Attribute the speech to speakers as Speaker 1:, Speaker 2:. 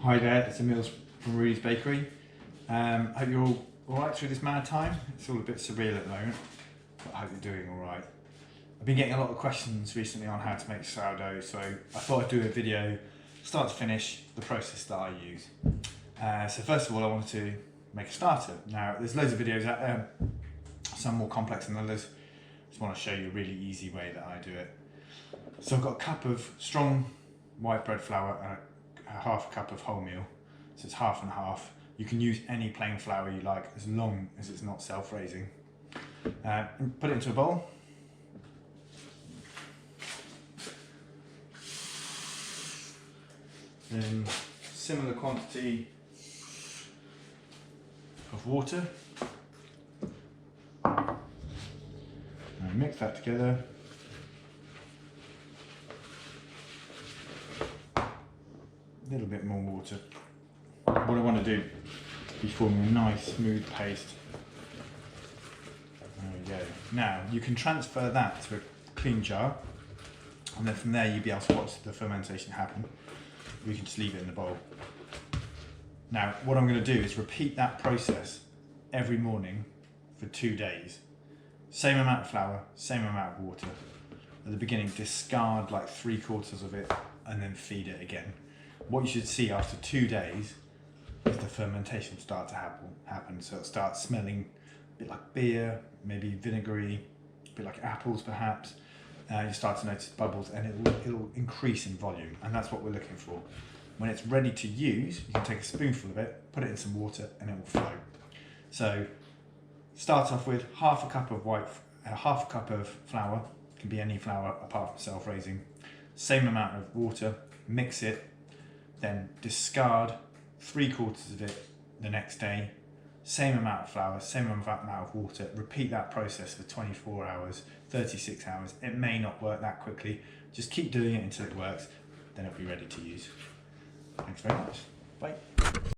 Speaker 1: Hi there, it's Emil's from Rudy's Bakery. Hope you're all alright through this mad time. It's all a bit surreal at the moment, but I hope you're doing alright. I've been getting a lot of questions recently on how to make sourdough, so I thought I'd do a video, start to finish, the process that I use. So first of all, I wanted to make a starter. Now, there's loads of videos out there, some more complex than others. I just want to show you a really easy way that I do it. So I've got a cup of strong white bread flour and half a cup of wholemeal, so it's half and half. You can use any plain flour you like as long as it's not self-raising. Put it into a bowl. Then similar quantity of water. And mix that together. A little bit more water. What I want to do is form a nice smooth paste. There we go. Now you can transfer that to a clean jar, and then from there you'll be able to watch the fermentation happen. We can just leave it in the bowl. Now what I'm going to do is repeat that process every morning for 2 days. Same amount of flour, same amount of water. At the beginning, discard like 3/4 of it and then feed it again. What you should see after 2 days is the fermentation start to happen. So it'll start smelling a bit like beer, maybe vinegary, a bit like apples perhaps. You start to notice bubbles, and it'll increase in volume, and that's what we're looking for. When it's ready to use, you can take a spoonful of it, put it in some water, and it will flow. So start off with half a cup of flour. It can be any flour apart from self-raising. Same amount of water. Mix it. Then discard 3/4 of it the next day. Same amount of flour, same amount of water. Repeat that process for 24 hours, 36 hours. It may not work that quickly. Just keep doing it until it works. Then it'll be ready to use. Thanks very much. Bye.